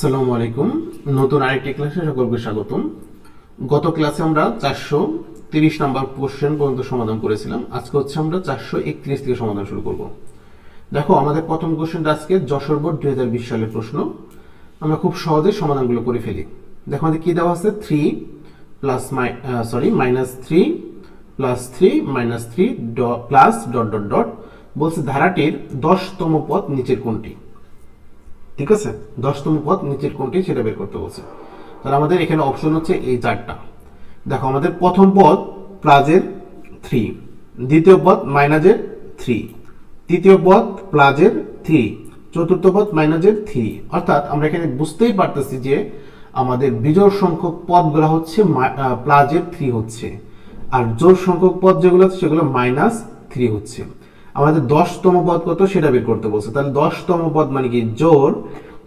আসসালামু আলাইকুম। নতুন আরেকটি ক্লাসে সকলকে স্বাগতম। গত ক্লাসে আমরা 430 নাম্বার কোশ্চেন পর্যন্ত সমাধান করেছিলাম। আজকে হচ্ছে আমরা 431 থেকে সমাধান শুরু করব। দেখো, আমাদের প্রথম কোশ্চেনটা আজকে যশোর বোর্ড 2020 সালের প্রশ্ন। আমরা খুব সহজে সমাধানগুলো করে ফেলি। দেখো আমাদের কি দেওয়া আছে, 3 plus minus 3 plus 3 minus 3 plus dot dot dot. বলছে ধারাটির 10তম পদ নিচের কোনটি। ঠিক আছে, 10তম পদ নিচের কোনটি সেটা বের করতে বলছে। তাহলে আমাদের এখানে অপশন হচ্ছে এই চারটা। দেখো, আমাদের প্রথম পদ প্লাসের 3, দ্বিতীয় পদ মাইনাসের 3, তৃতীয় পদ প্লাসের 3, চতুর্থ পদ মাইনাসের 3। অর্থাৎ আমরা এখানে বুঝতেই পারতেছি যে আমাদের বিজোড় সংখ্যক পদগুলো হচ্ছে প্লাসের 3 হচ্ছে, আর জোড় সংখ্যক পদ যেগুলো আছে সেগুলো -3 হচ্ছে। আমাদের 10তম পদ কত সেটা বের করতে বলছে। তাহলে 10তম পদ মানে কি জোড়,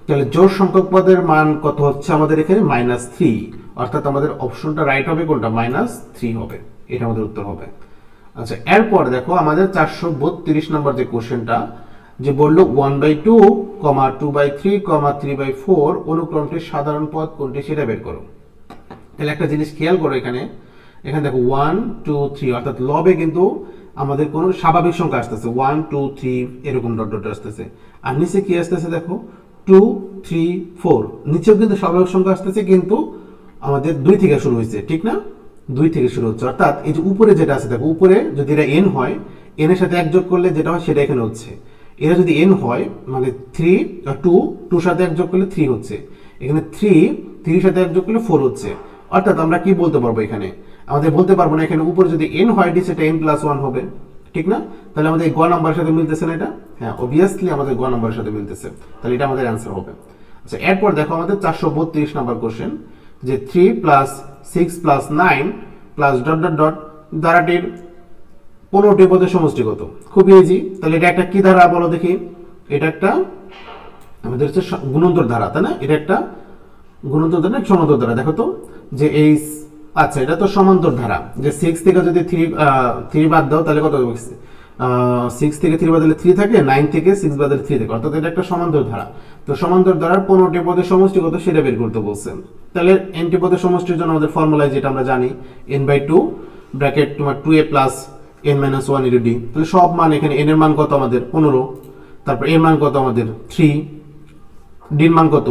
তাহলে জোড় সংখ্যক পদের মান কত হচ্ছে আমাদের এখানে -3। অর্থাৎ আমাদের অপশনটা রাইট হবে কোনটা, -3 হবে, এটা আমাদের উত্তর হবে। আচ্ছা, এরপর দেখো আমাদের 432 নম্বর যে কোশ্চেনটা, যে বললো 1/2, 2/3, 3/4 অনুক্রমটির সাধারণ পদ কোনটি সেটা বের করো। তাহলে একটা জিনিস খেয়াল করো, এখানে দেখো 1 2 3, অর্থাৎ লবে কিন্তু আমাদের কোনো স্বাভাবিক সংখ্যা আসতেছে 1 2 3 এরকম ডট ডট আসতেছে, আর নিচে কি আসতেছে দেখো 2 3 4, নিচেও কিন্তু স্বাভাবিক সংখ্যা আসতেছে, কিন্তু আমাদের 2 থেকে শুরু হয়েছে, ঠিক না? 2 থেকে শুরু হচ্ছে। অর্থাৎ এই যে উপরে যেটা আছে দেখো, উপরে যদি এটা n হয়, n এর সাথে 1 যোগ করলে যেটা হয় সেটা এখানে হচ্ছে। এটা যদি n হয় মানে 3 2 সাথে 1 যোগ করলে 3 হচ্ছে, এখানে 3 সাথে 1 যোগ করলে 4 হচ্ছে। অর্থাৎ আমরা কি বলতে পারবো, এখানে আমাদের বলতে পারবো না, এখানে উপরে যদি n হয় সেটা n+1 হবে, ঠিক না? তাহলে আমাদের গ নাম্বারের সাথে মিলতেছে না এটা? হ্যাঁ, অবভিয়াসলি আমাদের গ নাম্বারের সাথে মিলতেছে, তাহলে এটা আমাদের অ্যান্সার হবে। আচ্ছা, এরপর দেখো আমাদের 432 নাম্বার কোশ্চেন, যে 3 + 6 + 9 প্লাস ডট ডট ডট ধারাটির 15টি পদের সমষ্টি কত? খুব ইজি। তাহলে এটা একটা কি ধারা বলো দেখি? এটা একটা আমাদের হচ্ছে গুণন্তর ধারা, তাই না? এটা একটা গুণন্তর ধারা, সমান্তর ধারা। দেখো তো যে এই, আচ্ছা এটা তো সমান্তর ধারা, যে 6 থেকে যদি 3 বাদ দাও তাহলে কত হবে? 6 থেকে 3 বাদ দিলে 3 থাকে, 9 থেকে 6 বাদ দিলে 3 থাকে, অর্থাৎ এটা একটা সমান্তর ধারা। তো সমান্তর ধারার 15টি পদের সমষ্টি কত সেটা বের করতে বলছেন। তাহলে nটি পদের সমষ্টির জন্য আমাদের ফর্মুলা যেটা আমরা জানি, n/2 ব্র্যাকেট তোমার 2a + n-1 * d। তাহলে সব মান এখানে n এর মান কত আমাদের 15, তারপর এর মান কত আমাদের 3, d এর মান কত,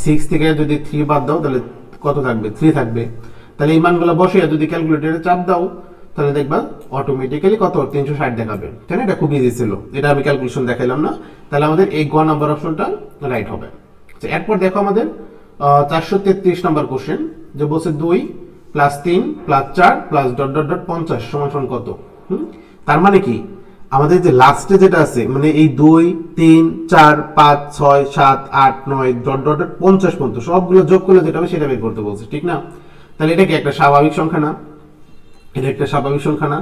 6 থেকে যদি 3 বাদ দাও তাহলে কত থাকবে? 3 থাকবে। তাহলে এই মানগুলো বসে যদি ক্যালকুলেটরে চাপ দাও তাহলে দেখবা অটোমেটিক্যালি কত 360 দেখাবে। তাই না? এটা খুব ইজি ছিল, এটা আমি ক্যালকুলেশন দেখাইলাম না। তাহলে আমাদের এই গ নাম্বার অপশনটা রাইট হবে। আচ্ছা, এরপর দেখো আমাদের 433 নাম্বার কোশ্চেন, যে বলছে 2 + 3 + 4 + ডট ডট ডট 50 সমান কত? তার মানে কি আমাদের যে লাস্টে যেটা আছে, মানে এই 2 3 4 5 6 7 8 9 ডট ডট ডট 50 পর্যন্ত সবগুলো যোগ করলে যেটা হবে সেটা বের করতে বলছে, ঠিক না? তাহলে এটা কি একটা স্বাভাবিক সংখ্যা না? এটা একটা স্বাভাবিক সংখ্যা না?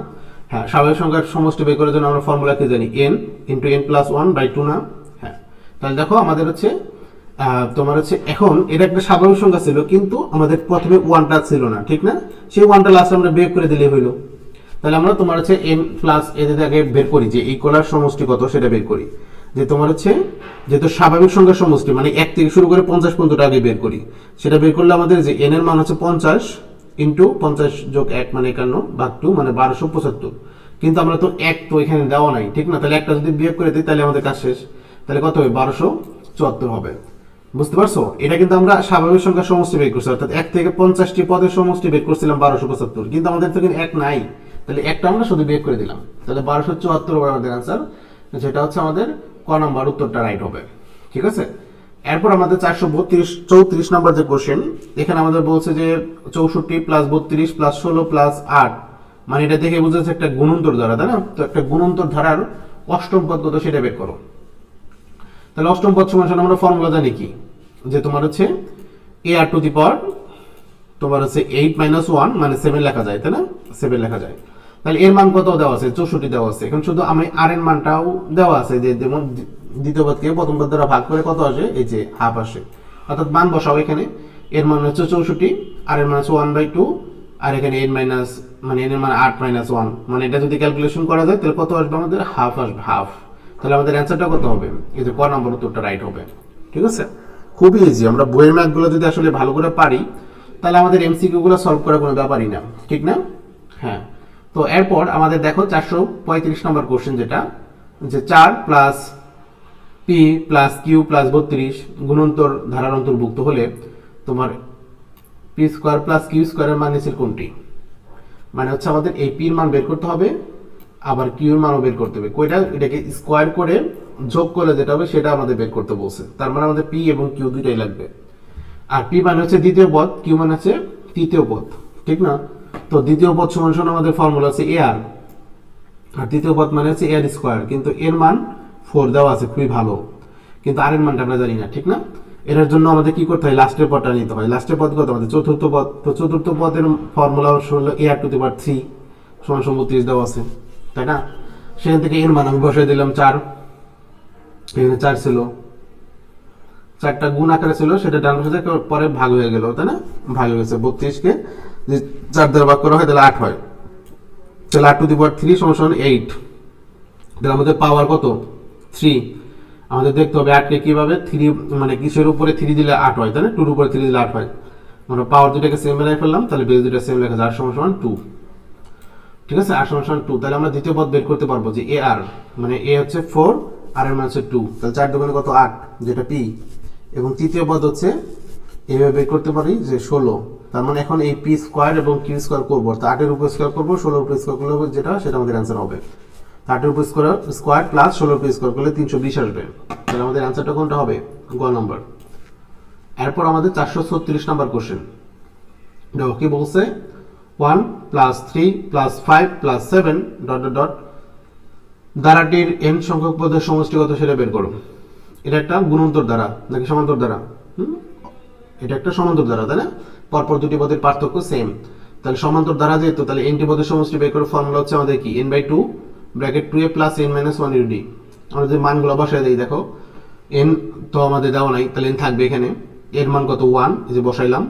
হ্যাঁ, স্বাভাবিক সংখ্যার সমষ্টি বের করার জন্য আমরা ফর্মুলা কি জানি? n × n+1/2 না? হ্যাঁ, তাহলে দেখো আমাদের হচ্ছে তোমার হচ্ছে এখন এটা একটা স্বাভাবিক সংখ্যা ছিল, কিন্তু আমাদের প্রথমে 1টা ছিল না, ঠিক না? সেই 1টা লাস্টে আমরা বিয়োগ করে দিলেই হইলো। তাহলে আমরা তোমার হচ্ছে n + এদের আগে বের করি যে এই কলার সমষ্টি কত সেটা বের করি। যে তোমার হচ্ছে যেহেতু স্বাভাবিক সংখ্যার সমষ্টি মানে 1 থেকে শুরু করে 50 পর্যন্ত আগে বের করি, সেটা বের করলে আমাদের যে n এর মান হচ্ছে 50 × 50 + 1 মানে 51 ভাগ 2 মানে 1275। কিন্তু আমরা তো 1 তো এখানে দেওয়া নাই, ঠিক না? তাহলে একটা যদি বিয়োগ করে দিই তাহলে আমাদের কাজ শেষ। তাহলে কত হবে? 1274 হবে। বুঝতে পারছো? এটা কিন্তু আমরা স্বাভাবিক সংখ্যার সমষ্টি বের করছি, অর্থাৎ 1 থেকে 50টি পদের সমষ্টি বের করছিলাম 1275, কিন্তু আমাদের তো কিন্তু 1 নাই, তাহলে একটা আমরা শুধু বিয়োগ করে দিলাম। তাহলে 1274 হবে আমাদের आंसर, যেটা হচ্ছে আমাদের ক নাম্বার উত্তরটা রাইট হবে। ঠিক আছে, এরপর আমাদের 434 নাম্বার যে কোশ্চেন, এখানে আমাদের বলছে যে 64 + 32 + 16 + 8, মানে এটা দেখে বোঝা যাচ্ছে একটা গুণন্তর ধারা, তাই না? তো একটা গুণন্তর ধারার অষ্টম পদ কত সেটা বের করো। তাহলে অষ্টম পদ সমান আমরা ফর্মুলা জানি কি, যে তোমার হচ্ছে ar² তোমার হচ্ছে 8 - 1 মানে 7 লেখা যায়, তাই না? 7 লেখা যায়। তাহলে এর মান কত দেওয়া আছে? 64 দেওয়া আছে। এখন শুধু আমি আর এর মানটাও দেওয়া আছে, যে যেমন দ্বিতীয় পদকে প্রথম পদ দ্বারা ভাগ করে কত আসে, এই যে হাফ আসে। অর্থাৎ মান বসাও এখানে, এর মান হচ্ছে 64, আর এর মান হচ্ছে 1/2, আর এখানে n মাইনাস মানে n এর মান 8 - 1, মানে এটা যদি ক্যালকুলেশন করা যায় তাহলে কত আসবে আমাদের? হাফ আসবে, হাফ। তাহলে আমাদের অ্যান্সারটা কত হবে? এই যে ক নাম্বার উত্তরটা রাইট হবে। ঠিক আছে, খুবই ইজি। আমরা বইয়ের ম্যাথগুলো যদি আসলে ভালো করে পারি তাহলে আমাদের এমসিকিউ গুলো সলভ করা কোনো ব্যাপারই না, ঠিক না? হ্যাঁ। তো এরপর আমাদের দেখো 435 নম্বর কোশ্চেন, যেটা যে 4 plus P plus Q plus 32 গুণন্তর ধারার অন্তর্ভুক্ত হলে তোমার পি স্কোয়ার প্লাস কিউ স্কোয়ারের মান নিচের কোনটি? মানে হচ্ছে আমাদের এই পির মান বের করতে হবে, আবার কিউর মানও বের করতে হবে। কয়টা? এটাকে স্কোয়ার করে যোগ করলে যেটা হবে সেটা আমাদের বের করতে বলছে। তার মানে আমাদের পি এবং কিউ দুইটাই লাগবে। আর পি মানে হচ্ছে দ্বিতীয় পদ, কিউ মানে হচ্ছে তৃতীয় পদ, ঠিক না? তো দ্বিতীয় পদ সমান সমান আমাদের ফর্মুলা আছে এ আর তৃতীয় পদ মানে হচ্ছে এ আর স্কোয়ার, কিন্তু এর মান 4 দেওয়া আছে, খুবই ভালো, কিন্তু আর এর মানটা আমরা জানি না, ঠিক না? এটার জন্য আমাদের কি করতে হয়? লাস্টের পদটা নিতে হয়। লাস্টের পদ কত? আমাদের চতুর্থ পদ। তো চতুর্থ পদের ফর্মুলা হলো এ আর টু দি পাওয়ার 3 সমান 32 দেওয়া আছে, তাই না? সেখান থেকে এর মান আমি বসাই দিলাম 4, এখানে 4 ছিল, 4টা গুণ আকারে ছিল, সেটা ডান পাশে পরে ভাগ হয়ে গেল, তাই না? ভাগ হয়ে গেছে 32 কে যে 4 দ্বারা ভাগ করা হয় তাহলে 8 হয়, তাহলে আর টু দি পাওয়ার 3 সমান সমান 8। তাহলে আমাদের পাওয়ার কত? 3। আমাদের দেখতে হবে 8 কে কিভাবে 3 মানে কিসের উপরে 3 দিলে 8 হয়, তাই না? 2 এর উপরে 3 দিলে 8 হয়। আমরা পাওয়ার দুটাকে সেম বানাই ফেললাম, তাহলে বেস দুটো সেম লেখা যায়, আর সমান সমান 2, ঠিক আছে? আর সমান সমান 2। তাহলে আমরা দ্বিতীয় পদ বের করতে পারবো যে এ আর মানে এ হচ্ছে 4 আর এর মান হচ্ছে 2, তাহলে 4 দুগুণে কত? 8, যেটা পি। এবং তৃতীয় পদ হচ্ছে এভাবে বের করতে পারি যে 16। তার মানে এখন এই পি স্কোয়ার এবং কিউ স্কোয়ার করবো, তো 8 এর উপর স্কোয়ার করবো, 16 এর উপর স্কোয়ার করলে যেটা সেটা আমাদের অ্যান্সার হবে। 8 এর উপর স্কোয়ার প্লাস 16 এর উপর স্কোয়ার করলে 320 আসবে। তাহলে আমাদের অ্যান্সারটা কোনটা হবে? গ নাম্বার। এরপর আমাদের 436 নাম্বার কোশ্চেন, দেখো কি বলছে? 1 plus 3 plus 5 plus 7 dot dot dot ধারাটির n সংখ্যক পদের সমষ্টি কত সেটা বের করো। এটা একটা গুণন্তর দ্বারা নাকি সমান্তর দ্বারা? এটা একটা সমান্তর দ্বারা, তাই না? পরপর দুটি পদের পার্থক্য সেম, তাহলে সমান্তর দ্বারা যেহেতু, তাহলে n টি পদের সমষ্টি বের করার ফর্মুলা হচ্ছে আমাদের কি? n/2 bracket 2a plus n minus 1 U D. আমরা যে মানগুলো বসাই দেই, দেখো n তো আমাদের দেওয়া নাই, তাহলে n থাকবে এখানে। এর মান কত? 1, এই যে বসাইলাম।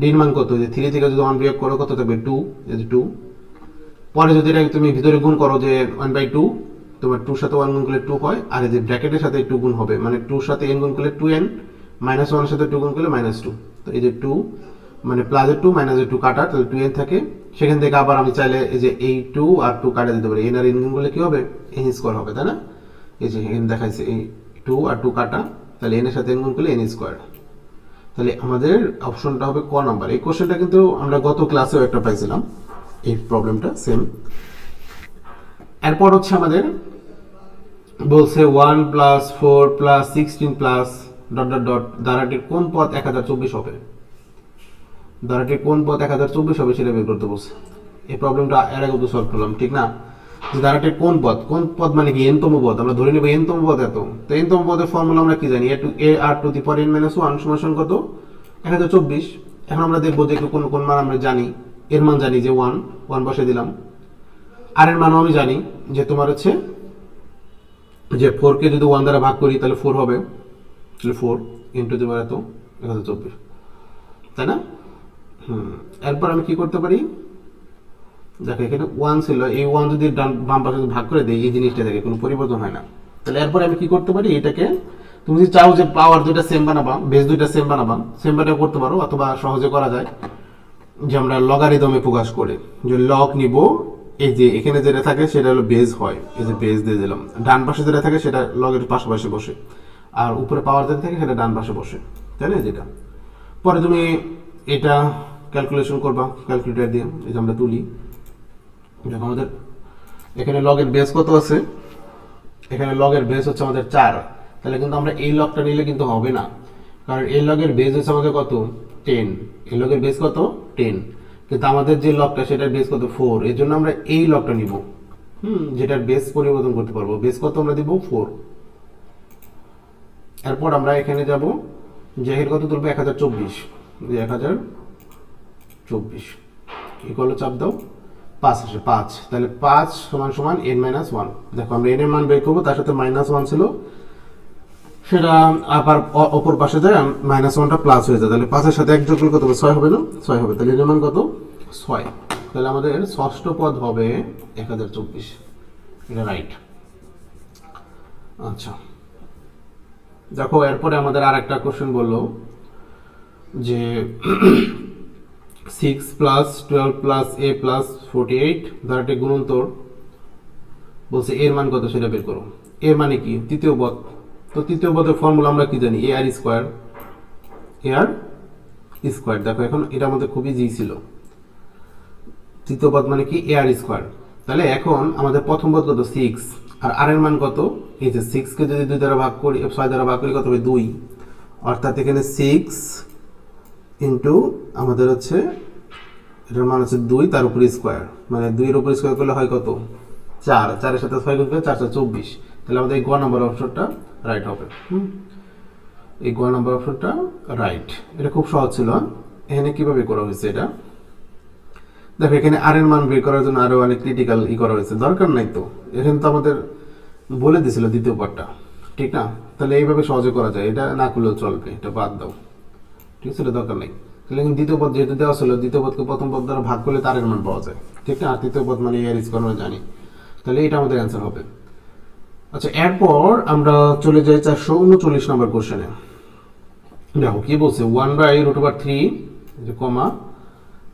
d এর মান কত? যে 3 থেকে যদি 1 বিয়োগ করো কত থাকবে? 2, এই যে 2। পরে যদি এটা তুমি ভিতরে গুণ করো যে 1/2, তোমার 2 এর সাথে 1 গুণ করলে 2 হয়, আর এই যে ব্র্যাকেটের সাথে 2 গুণ হবে, মানে 2 এর সাথে n গুণ করলে 2n মাইনাস 1 এর সাথে 2 গুণ করলে -2। তো এই যে 2 মানে প্লাসের 2 মাইনাসের 2 কাটা, তাহলে 2n থাকে। সেখান থেকে আবার আমি চাইলে এই যে এই 2 আর 2 কাটা দিতে পারি, n আর n গুণ করলে কি হবে? n স্কয়ার হবে, তাই না? এই যে n দেখাইছে, এই 2 আর 2 কাটা, তাহলে n এর সাথে n গুণ করলে n স্কয়ার। তাহলে আমাদের অপশনটা হবে ক নাম্বার। এই কোশ্চেনটা কিন্তু আমরা গত ক্লাসেও একটা পাইছিলাম, এই প্রবলেমটা সেম। এরপর হচ্ছে আমাদের বলছে 1 plus 4 plus 16 plus dot dot dot ধারাটির কোন পদ 1024 হবে? ধারাটির কোন পদ 1024 হবে সেটা বের করতে বলছে। এই প্রবলেমটা এর আগে তো সলভ করলাম, ঠিক না? যে ধারাটির কোন পদ মানে কি? n তম পদ। আমরা ধরে নেব n তম পদ এত। তো n তম পদের ফর্মুলা আমরা কি জানি? a r to the power n minus 1 সমান কত? 1024। এখন আমরা দেখবো যে কোন কোন মান আমরা জানি। এর মান জানি যে 1 বসে দিলাম। আর এর মানও আমি জানি যে তোমার হচ্ছে যে 4 কে যদি 1 দ্বারা ভাগ করি তাহলে 4 হবে, তাহলে 4 ইনটু দি পাওয়ার এত 1024, তাই না? এরপর আমি কি করতে পারি? দেখো এখানে 1 ছিল, এই 1 যদি বাম পাশে ভাগ করে দেই এই জিনিসটা থেকে কোনো পরিবর্তন হয় না। তাহলে এরপর আমি কি করতে পারি? এটাকে তুমি যদি চাও যে পাওয়ার দুইটা সেম বানাবা, বেস দুইটা সেম বানাবা, সেম বানাও করতে পারো, অথবা সহজে করা যায় যে আমরা লগারিদমে প্রকাশ করে যে লগ নিব, এই যে এখানে যেটা থাকে সেটা হলো বেস হয়, এই যে বেস দিয়ে দিলাম। ডান পাশে যেটা থাকে সেটা লগের পাশাপাশি বসে, আর উপরে পাওয়ার যেটা থাকে সেটা ডান পাশে বসে, তাই না? যেটা পরে তুমি এটা ক্যালকুলেশন করবা ক্যালকুলেটর দিয়ে। এই যে আমরা তুলি, দেখো আমাদের এখানে লগের বেস কত আছে? এখানে লগের বেস হচ্ছে আমাদের 4। তাহলে কিন্তু আমরা এই লগটা নিলে কিন্তু হবে না, কারণ এই লগের বেস হচ্ছে আমাদের কত? 10। এই লগের বেস কত? 10। কিন্তু আমাদের যে লগটা সেটার বেস কত? 4। এর জন্য আমরা এই লগটা নিব, যেটার বেস পরিবর্তন করতে পারবো। বেস কত আমরা দিব? 4। এরপর আমরা এখানে যাব যে এর কত তুলবো? 1024। 1024 ইকুয়াল চাপ দাও, 5 আসে 5। তাহলে 5 সমান সমান n মাইনাস 1। দেখো আমরা n এর মান বের করবো, তার সাথে -1 ছিল, সেটা আবার অপর পাশে যায় -1টা প্লাস হয়ে যায়। তাহলে 5 এর সাথে 1 যোগ করলে কত হবে? 6 হবে না? 6 হবে। তাহলে n এর মান কত? 6। তাহলে আমাদের ষষ্ঠ পদ হবে 1024। এটা রাইট। আচ্ছা, দেখো এরপরে আমাদের আর একটা কোশ্চেন বললো যে 6 প্লাস 12 প্লাস a প্লাস 48 ধারাটি গুণন্তর, বলছে এর মান কত সেটা বের করো। এর মানে কি? তৃতীয় পদ। তো তৃতীয় পদের ফর্মুলা আমরা কি জানি? এ আর স্কোয়ার, এ আর স্কোয়ার। দেখো এখন এটা আমাদের খুব ইজি ছিল। তৃতীয় পদ মানে কি? এ আর স্কোয়ার। তাহলে এখন আমাদের প্রথম পদ কত? 6, আর আর এর মান কত? এই যে 6 কে যদি 2 দ্বারা ভাগ করি, 6 দ্বারা ভাগ করি কত হবে? 2। অর্থাৎ এখানে 6 ইন্টু আমাদের হচ্ছে এটার মান হচ্ছে 2 তার উপরে স্কোয়ার, মানে 2 এর উপরে স্কোয়ার করলে হয় কত? 4। 4 এর সাথে 6 গুণ করলে 4 4 24। তাহলে আমাদের এই গ নাম্বার অপশনটা রাইট হবে। এই গ নাম্বার অপশনটা রাইট। এটা খুব সহজ ছিল। এখানে কিভাবে করা হয়েছে এটা দেখো, এখানে আর এর মান বের করার জন্য আরো অনেক ক্রিটিক্যাল করা হয়েছে, দরকার নাই তো। এখানে তো আমাদের বলে দিছিল দ্বিতীয় পার্টটা, ঠিক না? তাহলে এইভাবে সহজে করা যায়, এটা না করলেও চলবে, এটা বাদ দাও, ঠিক আছে? এটা দরকার নেই। তাহলে কিন্তু দ্বিতীয় পদ যেহেতু দেওয়া ছিল, দ্বিতীয় পদকে প্রথম পদ দ্বারা ভাগ করলে তার এর মান পাওয়া যায়, ঠিক না? আর তৃতীয় পদ মানে এর স্কয়ার আমরা জানি, তাহলে এটা আমাদের অ্যান্সার হবে। আচ্ছা, এরপর আমরা চলে যাই 439 নম্বর কোশ্চেনে। দেখো কি বলছে, 1/√3 যে কমা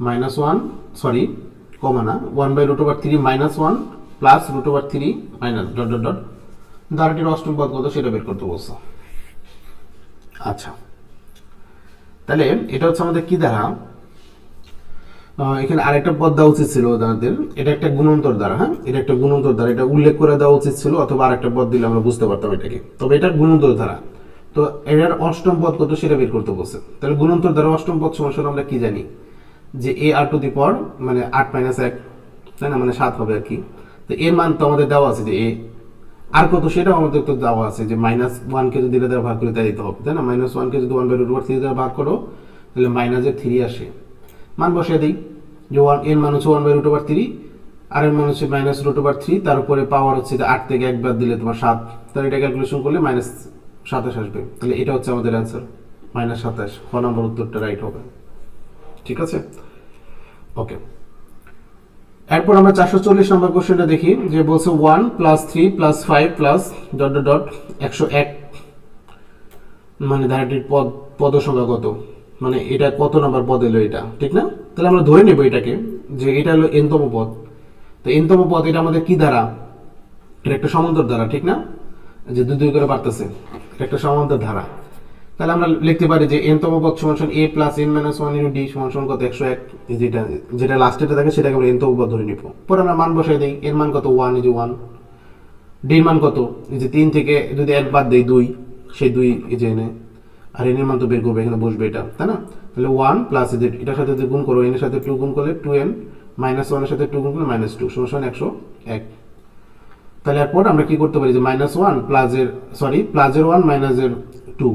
-1, সরি কমা না, 1/√3 -1 plus √3 minus dot dot dot ধারাটির অষ্টম পদ কত সেটা বের করতে বলছে। আচ্ছা, তাহলে এটা হচ্ছে আমাদের কি দ্বারা, এখানে আরেকটা পদ দেওয়া উচিত ছিল আমাদের, এটা একটা গুণন্তর দ্বারা। হ্যাঁ, এটা একটা গুণন্তর দ্বারা, এটা উল্লেখ করে দেওয়া উচিত ছিল, অথবা আরেকটা পদ দিলে আমরা বুঝতে পারতাম এটাকে। তবে এটা গুণন্তর দ্বারা, তো এটার অষ্টম পদ কত সেটা বের করতে বলছে। তাহলে গুণন্তর দ্বারা অষ্টম পদ সমান আমরা কি জানি, যে a r টু দি পাওয়ার মানে 8 - 1, তাই না? মানে 7 হবে আর কি। তো এর মান তো আমাদের দেওয়া আছে, যে a আর কত সেটাও আমাদের তো দেওয়া আছে, যে -1 কে যদি এটা দ্বারা ভাগ করে তাই দিতে হবে, তাই না? -1 কে যদি 1/√3 দ্বারা ভাগ করো তাহলে -3 আসে। মান বসিয়ে দিই, যে 1 এর মান হচ্ছে 1/√3, আর এর মান হচ্ছে -√3, তার উপরে পাওয়ার হচ্ছে 8 থেকে 1 বাদ দিলে তোমার 7, তাহলে এটা ক্যালকুলেশন করলে -27 আসবে। তাহলে এটা হচ্ছে আমাদের অ্যান্সার, -27। খ নম্বর উত্তরটা রাইট হবে, ঠিক আছে? ওকে, এরপর আমরা 440 নম্বর কোশ্চেনটা দেখি, যে বলছে 1 + 3 + 5 প্লাস ডট ডট ডট 101 মানে ধারাটির পদ সংখ্যা কত, মানে এটা কত নম্বর পদ এলো এটা, ঠিক না? তাহলে আমরা ধরে নেব এটাকে, যে এটা হলো n-তম পদ। তো n-তম পদ এটা আমাদের কি দ্বারা? এটা একটা সমান্তর ধারা, ঠিক না? যে 2 2 করে বাড়তেছে, এটা একটা সমান্তর ধারা। তাহলে আমরা লিখতে পারি যে n-তম পদ সমান a + n - 1 * d সমান কত? 101। যেটা যেটা লাস্টেটা থাকে সেটাকে আমরা n-তম পদ ধরে নিব। পরে আমরা মান বসাই দেই, এর মান কত? 1, এই যে 1। d এর মান কত? এই যে 3 থেকে যদি 1 বাদ দেই 2, সেই 2 এই যে এনে, আর n এর মান তো বের করবে, এখানে বসবে এটা, তাই না? তাহলে 1 প্লাস এটার সাথে যদি গুণ করো, n এর সাথে 2 গুণ করলে 2n, -1 এর সাথে 2 গুণ করলে -2 সমান 101। তাহলে এরপর আমরা কি করতে পারি, যে -1 প্লাসের, সরি প্লাসের 1 মাইনাসের 2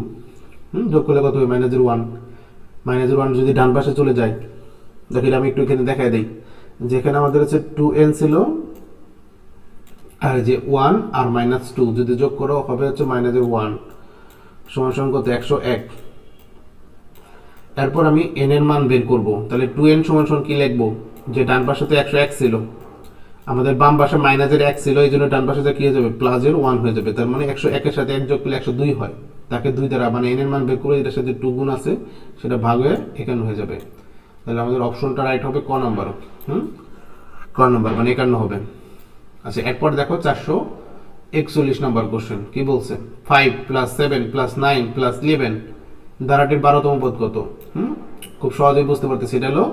যোগ করলে কত হবে? -1। -1 যদি ডান পাশে চলে যায়, দেখো এটা আমি একটু এখানে দেখাই দেই, যেখানে আমাদের হচ্ছে 2n ছিল, আর যে 1 আর -2 যদি যোগ করো হবে হচ্ছে -1 সমান কত? 101। এরপর আমি n এর মান বের করব, তাহলে 2n সমান কি লিখবো, যে ডান পাশে তো 101 ছিল, আমাদের বাম পাশে -1 ছিল, এই জন্য ডান পাশে কি হয়ে যাবে? +1 হয়ে যাবে। তার মানে 101 এর সাথে 1 যোগ করলে 102 হয়, তাকে 2 দ্বারা, মানে n এর মান বের করে এটার সাথে 2 গুণ আছে সেটা ভাগ হয়ে 51 হয়ে যাবে। তাহলে আমাদের অপশনটা রাইট হবে ক নাম্বার। ক নাম্বার মানে 51 হবে। আচ্ছা, এরপর দেখো 441 নম্বর কোশ্চেন কি বলছে, 5 + 7 + 9 + 11 ধারাটির 12তম পদ কত? খুব সহজেই বুঝতে পারতেছি, এটা হলো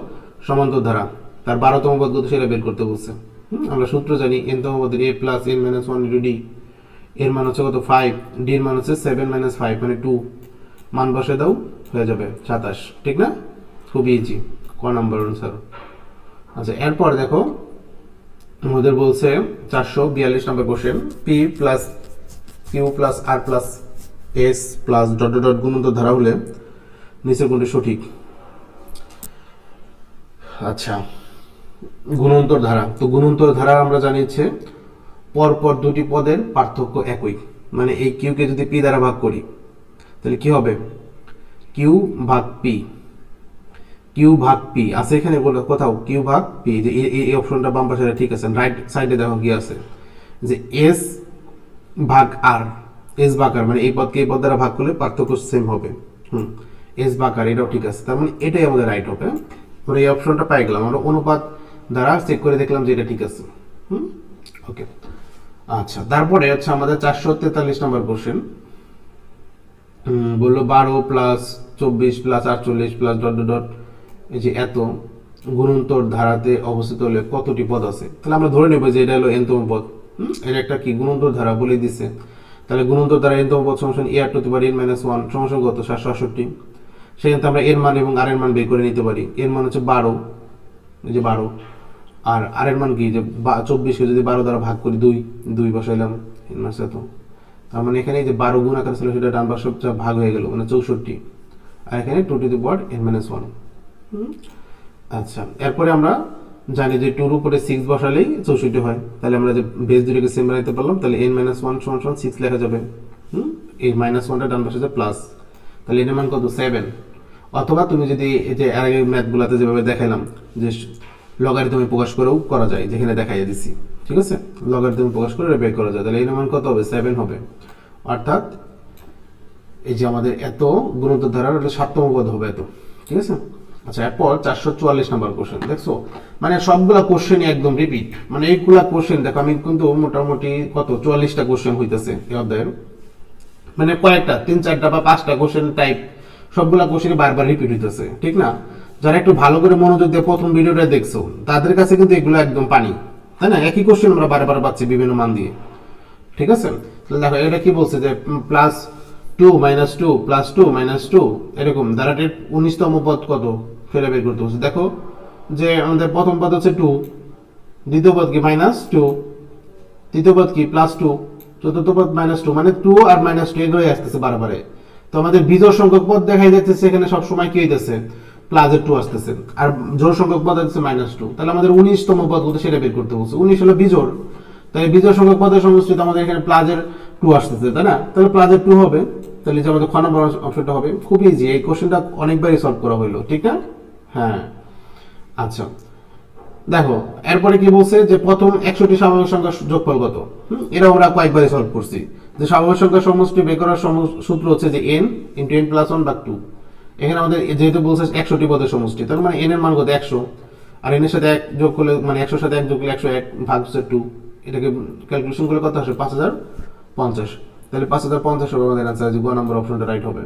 সমান্তর ধারা, তার 12তম পদ কত সেটা বের করতে বলছে। আমরা সূত্র জানি, n-তম পদের a + n - 1 * d, এর মান হচ্ছে কত? 5, d এর মান হচ্ছে 7 - 5 মানে 2, মান বসে দাও হয়ে যাবে 27, ঠিক না? খুবই ইজি, ক নাম্বার আনসার। আচ্ছা, এরপর দেখো আমাদের বলছে 442 number question, p + q + r + s + dot dot dot গুণন্তর ধারা হলে নিচের কোনটি সঠিক? আচ্ছা, গুণন্তর ধারা, তো গুণন্তর ধারা আমরা জানিয়েছি পরপর দুটি পদের পার্থক্য একই, মানে এই কিউ কে যদি পি দ্বারা ভাগ করি তাহলে কি হবে? কিউ ভাগ পি, কিউ ভাগ পি আছে এখানে বলে কোথাও, কিউ ভাগ পি, যে এই অপশনটা বাম পাশে ঠিক আছে। রাইট সাইডে দেখো কি আছে, যে এস ভাগ আর, এস বাকার মানে এই পদকে এই পদ দ্বারা ভাগ করলে পার্থক্য সেম হবে। এস বাকার এটাও ঠিক আছে, তার মানে এটাই আমাদের রাইট হবে। আমরা এই অপশনটা পাই গেলাম, আমরা অনুপাত দ্বারা চেক করে দেখলাম যে এটা ঠিক আছে। ওকে, আচ্ছা তারপরে হচ্ছে আমাদের 443 নম্বর কোশ্চেন। বললো 12 plus 24 plus 48 plus dot dot dot এই যে এত গুণন্তর ধারাতে অবস্থিত হলে কতটি পদ আছে। তাহলে আমরা ধরে নেব যে এটা হলো এনতম পদ। এটা একটা কি গুণন্তর ধারা বলে দিছে। তাহলে গুণন্তর দ্বারা এনতম পদ সমান এ আর টু দি পাওয়ার n - 1 সমান কত 768। সেখান থেকে আমরা এর মান এবং আর এর মান বের করে নিতে পারি। এর মান হচ্ছে 12, এই যে 12, আর আর এর মান কি যে 24 কে যদি 12 দ্বারা ভাগ করি 2 বসাইলাম n - এত। তার মানে এখানে যে 12 গুণ আকারে ছিল সেটা ডান পাশে ভাগ হয়ে গেল মানে 64, আর এখানে 2 টু দি পাওয়ার n - 1। আচ্ছা এরপরে আমরা জানি যে 2 এর উপরে 6 বসালেই 64 হয়। তাহলে আমরা যে বেস দুটোকে সেম বানাইতে পারলাম। তাহলে n - 1 সমান 6 লেখা যাবে। এই -1টা ডান পাশে যে প্লাস, তাহলে n এর মান কত 7। অথবা তুমি যদি এই যে আগে ম্যাথগুলোতে যেভাবে দেখাইলাম যে লগারিদমে প্রকাশ করেও করা যায়, যেখানে দেখাইয়া দিছি, ঠিক আছে, লগারিদমে প্রকাশ করে বের করা যায়। তাহলে n এর মান কত হবে 7 হবে, অর্থাৎ এই যে আমাদের এত গুণোত্তর ধারার 7তম পদ হবে এত, ঠিক আছে। আচ্ছা এরপর 444 নম্বর কোশ্চেন দেখছো, মানে সবগুলা কোশ্চেনই একদম রিপিট, মানে এইগুলা কোশ্চেন দেখো আমি কিন্তু মোটামুটি কত 44টা কোশ্চেন হইতেছে এই অধ্যায়ের, মানে কয়েকটা 3-4টা বা 5টা কোশ্চেন টাইপ সবগুলা কোশ্চেনই বারবার রিপিট হইতেছে, ঠিক না। যারা একটু ভালো করে মনোযোগ দিয়ে প্রথম ভিডিওটা দেখছো তাদের কাছে কিন্তু এগুলো একদম পানি, তাই না। একই কোশ্চেন আমরা বারবার পাচ্ছি বিভিন্ন মান দিয়ে, ঠিক আছে। তাহলে দেখো এটা কি বলছে যে +2 - 2 +2 - 2 এরকম ধারাটির 19তম পদ কত ফেলে বের করতে বলছে। দেখো যে আমাদের প্রথম পদ হচ্ছে 2, দ্বিতীয় পদ কি -2, তৃতীয় পদ কি +2, চতুর্থ পদ -2, মানে 2 আর -2 এগুলোই আসতেছে বারবারে। তো আমাদের বিজোড় সংখ্যক পদ দেখাই যাচ্ছে এখানে সব সময় কি হইতেছে প্লাসের 2 আসতেছে, আর জোড় সংখ্যক পদ হচ্ছে -2। তাহলে আমাদের 19তম পদ কত সেটা বের করতে বলছে। 19 হলো বিজোড়, তাই বিজোড় সংখ্যক পদের সমষ্টিতে আমাদের এখানে প্লাসের 2 আসতেছে, তাই না। তাহলে প্লাসের 2 হবে, তাহলে যে আমাদের খ নম্বর অপশনটা হবে। খুব ইজি, এই কোশ্চেনটা অনেকবারই সলভ করা হলো, ঠিক না। হ্যাঁ আচ্ছা দেখো এরপরে কি বলছে যে প্রথম 100টি স্বাভাবিক সংখ্যার যোগফল কত। এটা আমরা কয়েকবারই সলভ করছি, যে স্বাভাবিক সংখ্যার সমষ্টি বের করার সূত্র হচ্ছে যে n × n + 1 / 2। এখানে আমাদের যেহেতু বলছে 100টি পদের সমষ্টি, তার মানে n এর মান কত 100, আর n এর সাথে 1 যোগ করলে মানে 100 সাথে 1 যোগ করলে 101 ভাগ হচ্ছে 2, এটাকে ক্যালকুলেশন করলে কত আসে 5050। তাহলে 5050 হবে আমাদের आंसर, যে গ নম্বর অপশনটা রাইট হবে।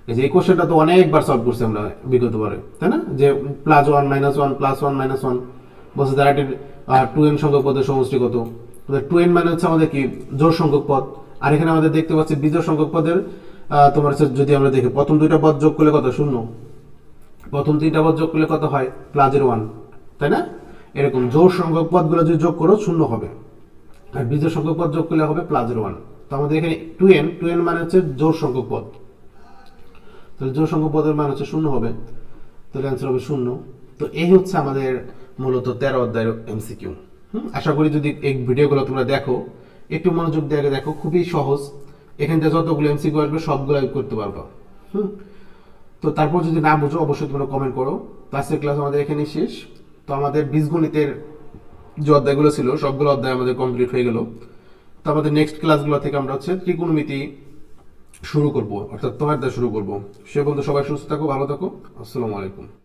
এই যে এই কোশ্চেনটা তো অনেকবার সলভ করছি আমরা বিগতবারে, তাই না, যে +1 - 1 +1 - 1 বলছে ধারাটির 2n সংখ্যক পদের সমষ্টি কত। 2n মানে হচ্ছে আমাদের কি জোড় সংখ্যক পদ, আর এখানে আমাদের দেখতে পাচ্ছি বিজোড় সংখ্যক পদের তোমার যদি আমরা দেখি প্রথম 2টা পদ যোগ করলে কত 0, প্রথম 3টা পদ যোগ করলে কত হয় +1, তাই না। এরকম জোড় সংখ্যক পদগুলো যদি যোগ করো 0 হবে, আর বিজোড় সংখ্যক পদ যোগ করলে হবে +1। তো আমাদের এখানে 2n মানে হচ্ছে জোড় সংখ্যক পদ, তাহলে জোড় সংখ্যক পদের মান হচ্ছে 0 হবে, তাহলে आंसर হবে 0। তো এই হচ্ছে আমাদের মূলত 13 অধ্যায়ের এমসিকিউ। আশা করি যদি এই ভিডিওগুলো তোমরা দেখো, একটু মনোযোগ দিয়ে দেখো, খুবই সহজ। এখান থেকে যতগুলো এমসিকিউ আসবে সবগুলো করতে পারবা। তো তারপর যদি না বুঝো অবশ্যই তোমরা কমেন্ট করো। তো আজকের ক্লাস আমাদের এখানেই শেষ। তো আমাদের বীজগণিতের যে অধ্যায়গুলো ছিল সবগুলো অধ্যায় আমাদের কমপ্লিট হয়ে গেল। তো আমাদের নেক্সট ক্লাসগুলো থেকে আমরা হচ্ছে ত্রিকোণমিতি শুরু করব, অর্থাৎ তোমার শুরু করব। সে পর্যন্ত সবাই সুস্থ থাকো, ভালো থাকো, আসসালামু আলাইকুম।